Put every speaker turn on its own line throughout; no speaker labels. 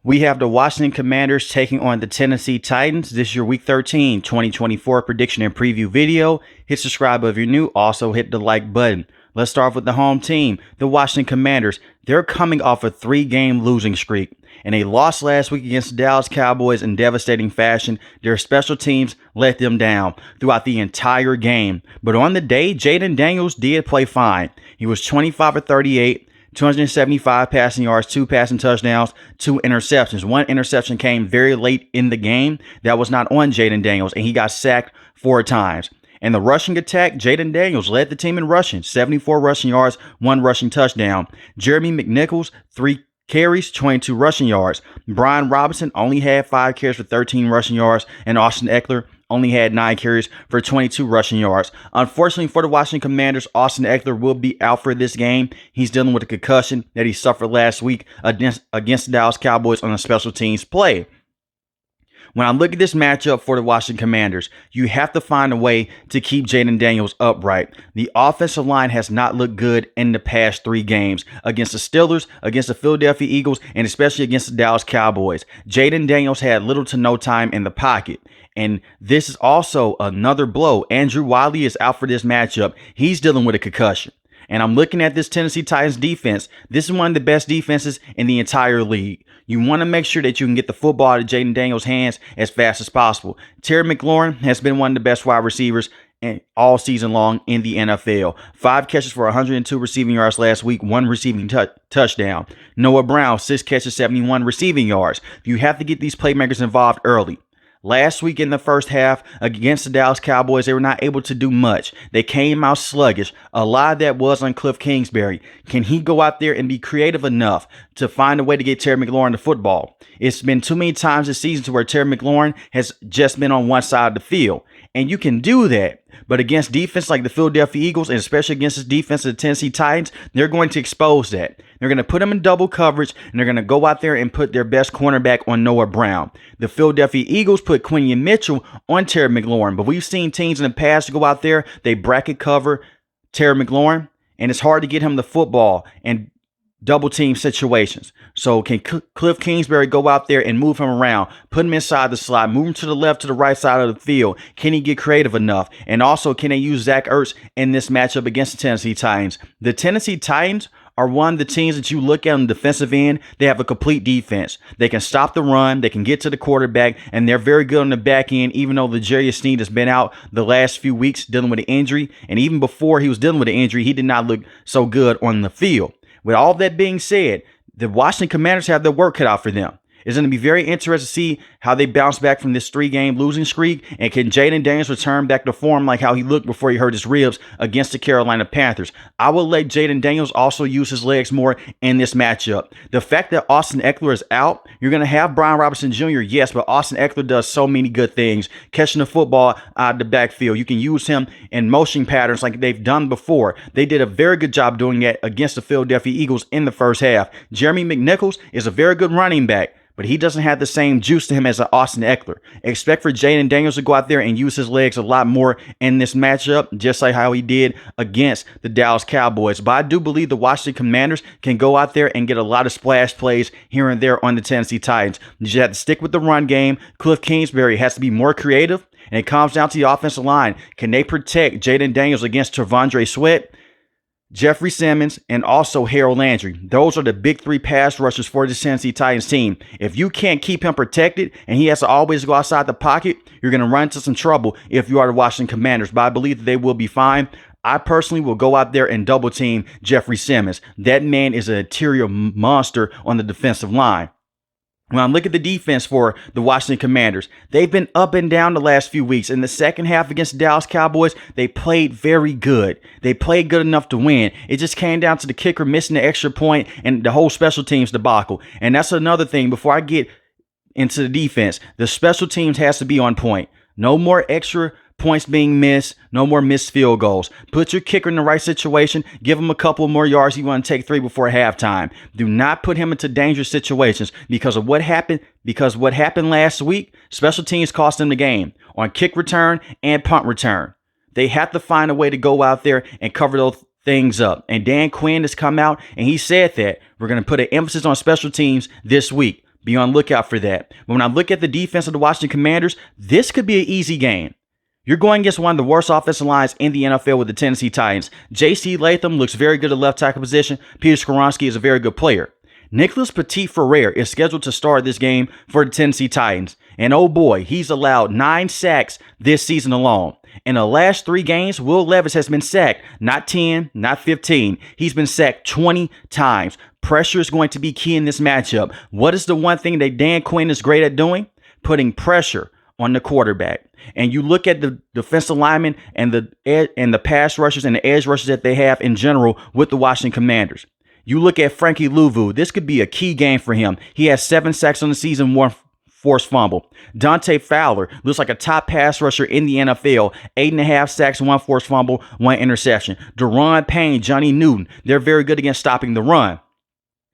We have the Washington Commanders taking on the Tennessee Titans. This is your Week 13, 2024 prediction and preview video. Hit subscribe if you're new. Also hit the like button. Let's start off with the home team, the Washington Commanders. They're coming off a 3-game losing streak, and they lost last week against the Dallas Cowboys in devastating fashion. Their special teams let them down throughout the entire game. But on the day, Jayden Daniels did play fine. He was 25 of 38. 275 passing yards, 2 passing touchdowns, 2 interceptions. 1 interception came very late in the game. That was not on Jayden Daniels, and he got sacked 4 times. And the rushing attack, Jayden Daniels led the team in rushing, 74 rushing yards, 1 rushing touchdown. Jeremy McNichols, 3 carries, 22 rushing yards. Brian Robinson only had 5 carries for 13 rushing yards, and Austin Ekeler only had 9 carries for 22 rushing yards. Unfortunately for the Washington Commanders, Austin Ekeler will be out for this game. He's dealing with a concussion that he suffered last week against the Dallas Cowboys on a special teams play. When I look at this matchup for the Washington Commanders, you have to find a way to keep Jayden Daniels upright. The offensive line has not looked good in the past 3 games against the Steelers, against the Philadelphia Eagles, and especially against the Dallas Cowboys. Jayden Daniels had little to no time in the pocket. And this is also another blow. Andrew Wiley is out for this matchup. He's dealing with a concussion. And I'm looking at this Tennessee Titans defense. This is one of the best defenses in the entire league. You want to make sure that you can get the football out of Jayden Daniels' hands as fast as possible. Terry McLaurin has been one of the best wide receivers all season long in the NFL. 5 catches for 102 receiving yards last week, 1 receiving touchdown. Noah Brown, 6 catches, 71 receiving yards. You have to get these playmakers involved early. Last week in the first half against the Dallas Cowboys, they were not able to do much. They came out sluggish. A lot of that was on Cliff Kingsbury. Can he go out there and be creative enough to find a way to get Terry McLaurin the football? It's been too many times this season to where Terry McLaurin has just been on one side of the field. And you can do that. But against defense like the Philadelphia Eagles, and especially against the defense of the Tennessee Titans, they're going to expose that. They're going to put them in double coverage, and they're going to go out there and put their best cornerback on Noah Brown. The Philadelphia Eagles put Quinion Mitchell on Terry McLaurin, but we've seen teams in the past go out there, they bracket cover Terry McLaurin, and it's hard to get him the football and double team situations. So can Cliff Kingsbury go out there and move him around, put him inside the slot, move him to the left, to the right side of the field? Can he get creative enough? And also, can they use Zach Ertz in this matchup against the Tennessee Titans? The Tennessee Titans are one of the teams that you look at on the defensive end. They have a complete defense. They can stop the run. They can get to the quarterback, and they're very good on the back end, even though L'Jarius Sneed has been out the last few weeks dealing with an injury. And even before he was dealing with an injury, he did not look so good on the field. With all that being said, the Washington Commanders have their work cut out for them. It's going to be very interesting to see how they bounce back from this 3-game losing streak. And can Jayden Daniels return back to form like how he looked before he hurt his ribs against the Carolina Panthers? I will let Jayden Daniels also use his legs more in this matchup. The fact that Austin Ekeler is out, you're going to have Brian Robinson Jr., yes, but Austin Ekeler does so many good things. Catching the football out of the backfield. You can use him in motion patterns like they've done before. They did a very good job doing that against the Philadelphia Eagles in the first half. Jeremy McNichols is a very good running back, but he doesn't have the same juice to him as an Austin Ekeler. Expect for Jayden Daniels to go out there and use his legs a lot more in this matchup, just like how he did against the Dallas Cowboys. But I do believe the Washington Commanders can go out there and get a lot of splash plays here and there on the Tennessee Titans. You just have to stick with the run game. Cliff Kingsbury has to be more creative, and it comes down to the offensive line. Can they protect Jayden Daniels against T'Vondre Sweat, Jeffrey Simmons, and also Harold Landry? Those are the big 3 pass rushers for the Tennessee Titans team. If you can't keep him protected and he has to always go outside the pocket, you're going to run into some trouble if you are the Washington Commanders. But I believe that they will be fine. I personally will go out there and double team Jeffrey Simmons. That man is an interior monster on the defensive line. When I look at the defense for the Washington Commanders, they've been up and down the last few weeks. In the second half against the Dallas Cowboys, they played very good. They played good enough to win. It just came down to the kicker missing the extra point and the whole special teams debacle. And that's another thing. Before I get into the defense, the special teams has to be on point. No more extra points being missed, no more missed field goals. Put your kicker in the right situation. Give him a couple more yards. You want to take 3 before halftime. Do not put him into dangerous situations because of what happened. Because what happened last week, special teams cost them the game on kick return and punt return. They have to find a way to go out there and cover those things up. And Dan Quinn has come out and he said that we're going to put an emphasis on special teams this week. Be on lookout for that. But when I look at the defense of the Washington Commanders, this could be an easy game. You're going against one of the worst offensive lines in the NFL with the Tennessee Titans. J.C. Latham looks very good at left tackle position. Peter Skoronski is a very good player. Nicholas Petit-Frere is scheduled to start this game for the Tennessee Titans. And oh boy, he's allowed 9 sacks this season alone. In the last 3 games, Will Levis has been sacked, not 10, not 15. He's been sacked 20 times. Pressure is going to be key in this matchup. What is the one thing that Dan Quinn is great at doing? Putting pressure on the quarterback. And you look at the defensive linemen and the pass rushers and the edge rushers that they have in general with the Washington Commanders. You look at Frankie Louvu. This could be a key game for him. He has 7 sacks on the season, 1 forced fumble. Dante Fowler looks like a top pass rusher in the NFL. 8.5 sacks, 1 forced fumble, 1 interception. Daron Payne, Johnny Newton, they're very good against stopping the run.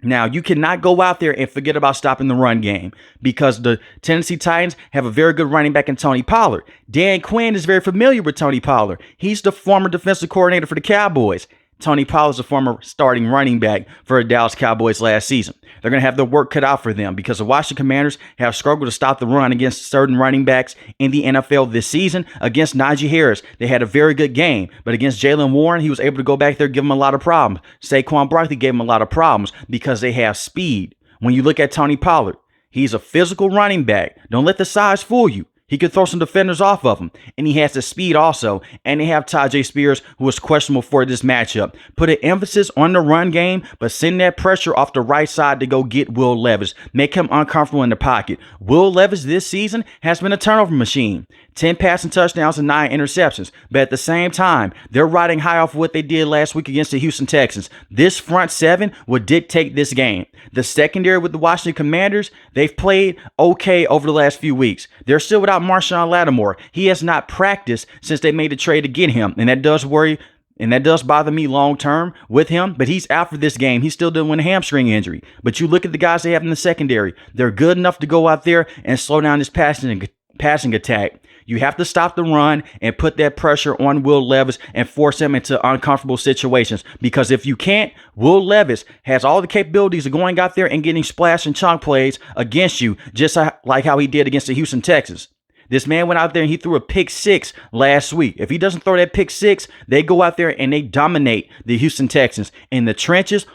Now, you cannot go out there and forget about stopping the run game because the Tennessee Titans have a very good running back in Tony Pollard. Dan Quinn is very familiar with Tony Pollard. He's the former defensive coordinator for the Cowboys. Tony Pollard is a former starting running back for the Dallas Cowboys last season. They're going to have their work cut out for them because the Washington Commanders have struggled to stop the run against certain running backs in the NFL this season. Against Najee Harris, they had a very good game, but against Jaylen Warren, he was able to go back there and give him a lot of problems. Saquon Barkley gave him a lot of problems because they have speed. When you look at Tony Pollard, he's a physical running back. Don't let the size fool you. He could throw some defenders off of him, and he has the speed also. And they have Tyjae Spears, who is questionable for this matchup. Put an emphasis on the run game, but send that pressure off the right side to go get Will Levis. Make him uncomfortable in the pocket. Will Levis this season has been a turnover machine. 10 passing touchdowns and 9 interceptions. But at the same time, they're riding high off what they did last week against the Houston Texans. This front 7 would dictate this game. The secondary with the Washington Commanders, they've played okay over the last few weeks. They're still without Marshawn Lattimore. He has not practiced since they made the trade to get him, and that does worry and that does bother me long term with him, but he's out for this game. He's still dealing with a hamstring injury. But you look at the guys they have in the secondary. They're good enough to go out there and slow down this passing attack. You have to stop the run and put that pressure on Will Levis and force him into uncomfortable situations. Because if you can't, Will Levis has all the capabilities of going out there and getting splash and chunk plays against you, just like how he did against the Houston Texans. This man went out there and he threw a pick 6 last week. If he doesn't throw that pick 6, they go out there and they dominate the Houston Texans in the trenches,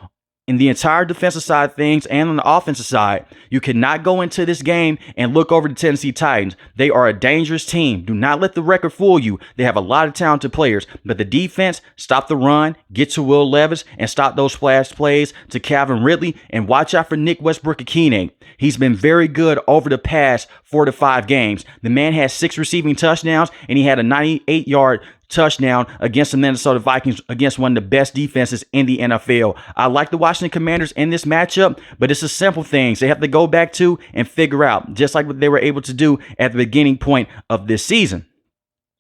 in the entire defensive side of things, and on the offensive side. You cannot go into this game and look over the Tennessee Titans. They are a dangerous team. Do not let the record fool you. They have a lot of talented players, but the defense, stop the run, get to Will Levis, and stop those splash plays to Calvin Ridley, and watch out for Nick Westbrook-Ikhine. He's been very good over the past 4 to 5 games. The man has 6 receiving touchdowns, and he had a 98-yard touchdown against the Minnesota Vikings, against one of the best defenses in the NFL. I like the Washington Commanders in this matchup, but it's the simple things they have to go back to and figure out, just like what they were able to do at the beginning point of this season.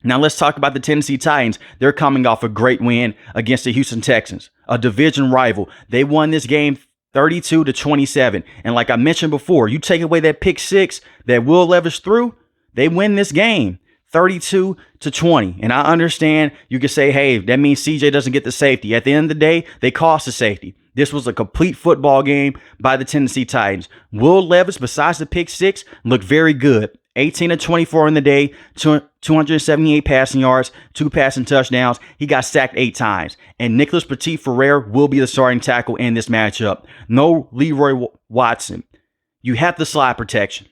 Now let's talk about the Tennessee Titans. They're coming off a great win against the Houston Texans, a division rival. They won this game 32-27. And like I mentioned before, you take away that pick 6 that Will Levis threw, they win this game 32-20. And I understand you can say, hey, that means CJ doesn't get the safety. At the end of the day, they cost the safety. This was a complete football game by the Tennessee Titans. Will Levis, besides the pick 6, looked very good. 18-24 in the day, 278 passing yards, 2 passing touchdowns. He got sacked 8 times. And Nicholas Petit-Frere will be the starting tackle in this matchup. No Leroy Watson. You have the slide protection.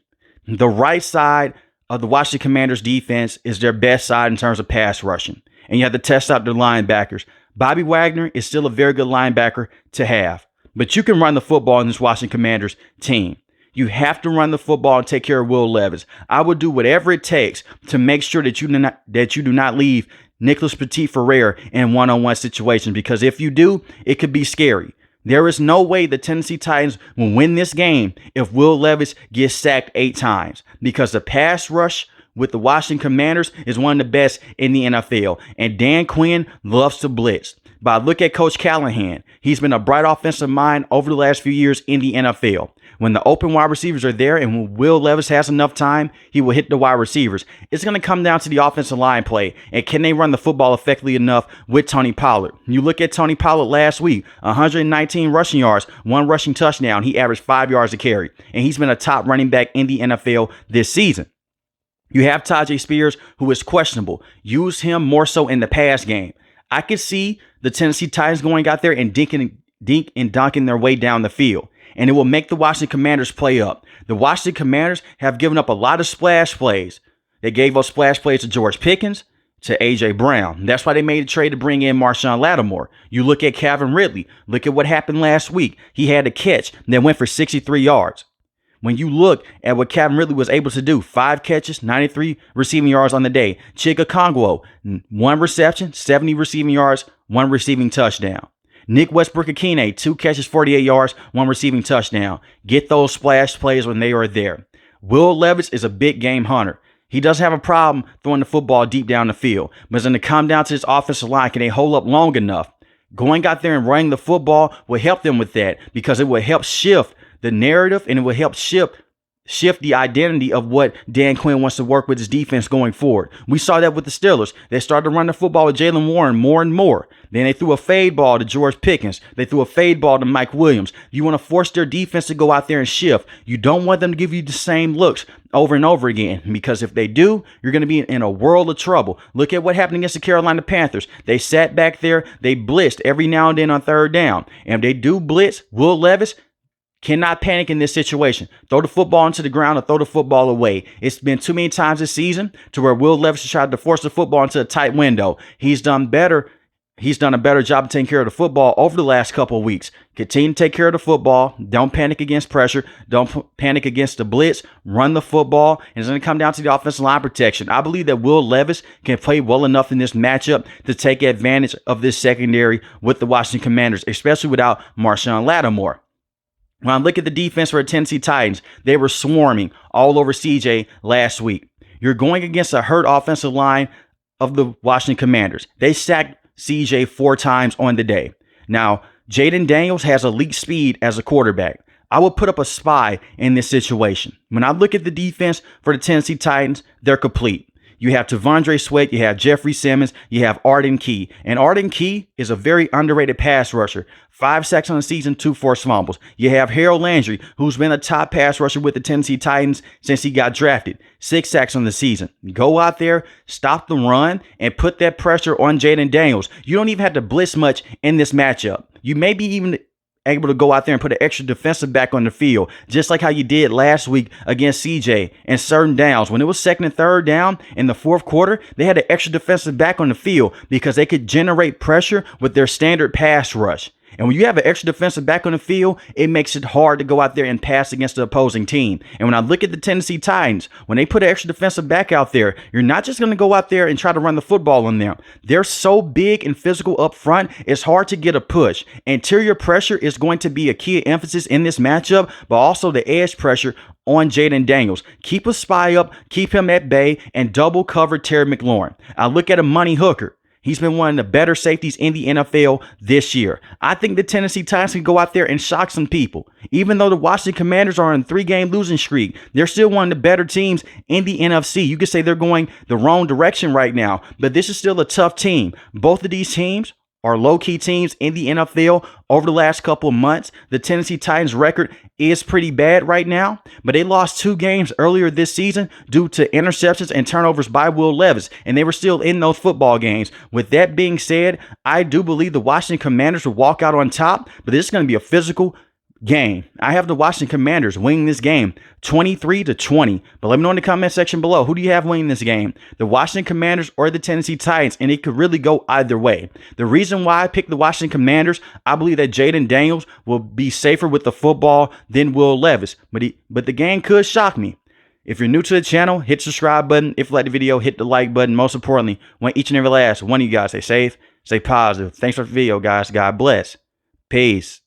The right side of the Washington Commanders defense is their best side in terms of pass rushing. And you have to test out their linebackers. Bobby Wagner is still a very good linebacker to have. But you can run the football in this Washington Commanders team. You have to run the football and take care of Will Levis. I would do whatever it takes to make sure that you do not leave Nicholas Petit-Frere in one-on-one situations, because if you do, it could be scary. There is no way the Tennessee Titans will win this game if Will Levis gets sacked 8 times, because the pass rush with the Washington Commanders is one of the best in the NFL, and Dan Quinn loves to blitz. But look at Coach Callahan. He's been a bright offensive mind over the last few years in the NFL. When the open wide receivers are there and when Will Levis has enough time, he will hit the wide receivers. It's going to come down to the offensive line play. And can they run the football effectively enough with Tony Pollard? You look at Tony Pollard last week, 119 rushing yards, 1 rushing touchdown. He averaged 5 yards a carry. And he's been a top running back in the NFL this season. You have Tyjae Spears, who is questionable. Use him more so in the pass game. I could see the Tennessee Titans going out there and dink and dunking their way down the field. And it will make the Washington Commanders play up. The Washington Commanders have given up a lot of splash plays. They gave up splash plays to George Pickens, to A.J. Brown. That's why they made a trade to bring in Marshawn Lattimore. You look at Calvin Ridley. Look at what happened last week. He had a catch that went for 63 yards. When you look at what Calvin Ridley was able to do, 5 catches, 93 receiving yards on the day. Chig Okonkwo, 1 reception, 70 receiving yards, 1 receiving touchdown. Nick Westbrook-Ikhine, 2 catches, 48 yards, 1 receiving touchdown. Get those splash plays when they are there. Will Levis is a big game hunter. He does have a problem throwing the football deep down the field, but it's going to come down to his offensive line. Can they hold up long enough? Going out there and running the football will help them with that because it will help shift the narrative and it will help shift the identity of what Dan Quinn wants to work with his defense going forward. We saw that with the Steelers. They started to run the football with Jaylen Warren more and more. Then they threw a fade ball to George Pickens. They threw a fade ball to Mike Williams. You want to force their defense to go out there and shift. You don't want them to give you the same looks over and over again, because if they do, you're going to be in a world of trouble. Look at what happened against the Carolina Panthers. They sat back there. They blitzed every now and then on 3rd down. And if they do blitz, Will Levis cannot panic in this situation. Throw the football into the ground or throw the football away. It's been too many times this season to where Will Levis has tried to force the football into a tight window. He's done better. He's done a better job of taking care of the football over the last couple of weeks. Continue to take care of the football. Don't panic against pressure. Don't panic against the blitz. Run the football. And it's going to come down to the offensive line protection. I believe that Will Levis can play well enough in this matchup to take advantage of this secondary with the Washington Commanders, especially without Marshawn Lattimore. When I look at the defense for the Tennessee Titans, they were swarming all over CJ last week. You're going against a hurt offensive line of the Washington Commanders. They sacked CJ 4 times on the day. Now, Jayden Daniels has elite speed as a quarterback. I would put up a spy in this situation. When I look at the defense for the Tennessee Titans, they're complete. You have T'Vondre Sweat, you have Jeffrey Simmons, you have Arden Key. And Arden Key is a very underrated pass rusher. 5 sacks on the season, 2 forced fumbles. You have Harold Landry, who's been a top pass rusher with the Tennessee Titans since he got drafted. 6 sacks on the season. Go out there, stop the run, and put that pressure on Jayden Daniels. You don't even have to blitz much in this matchup. You may be even able to go out there and put an extra defensive back on the field, just like how you did last week against CJ and certain downs. When it was 2nd and 3rd down in the 4th quarter, they had an extra defensive back on the field because they could generate pressure with their standard pass rush. And when you have an extra defensive back on the field, it makes it hard to go out there and pass against the opposing team. And when I look at the Tennessee Titans, when they put an extra defensive back out there, you're not just going to go out there and try to run the football on them. They're so big and physical up front, it's hard to get a push. Interior pressure is going to be a key emphasis in this matchup, but also the edge pressure on Jayden Daniels. Keep a spy up, keep him at bay, and double cover Terry McLaurin. I look at Amani Hooker. He's been one of the better safeties in the NFL this year. I think the Tennessee Titans can go out there and shock some people. Even though the Washington Commanders are on a 3-game losing streak, they're still one of the better teams in the NFC. You could say they're going the wrong direction right now, but this is still a tough team. Both of these teams are low-key teams in the NFL over the last couple of months. The Tennessee Titans record is pretty bad right now, but they lost 2 games earlier this season due to interceptions and turnovers by Will Levis, and they were still in those football games. With that being said, I do believe the Washington Commanders will walk out on top, but this is going to be a physical game. I have the Washington Commanders winning this game 23-20. But let me know in the comment section below, who do you have winning this game? The Washington Commanders or the Tennessee Titans? And it could really go either way. The reason why I picked the Washington Commanders, I believe that Jayden Daniels will be safer with the football than Will Levis. But the game could shock me. If you're new to the channel, hit the subscribe button. If you like the video, hit the like button. Most importantly, want each and every last one of you guys stay safe, stay positive. Thanks for the video, guys. God bless. Peace.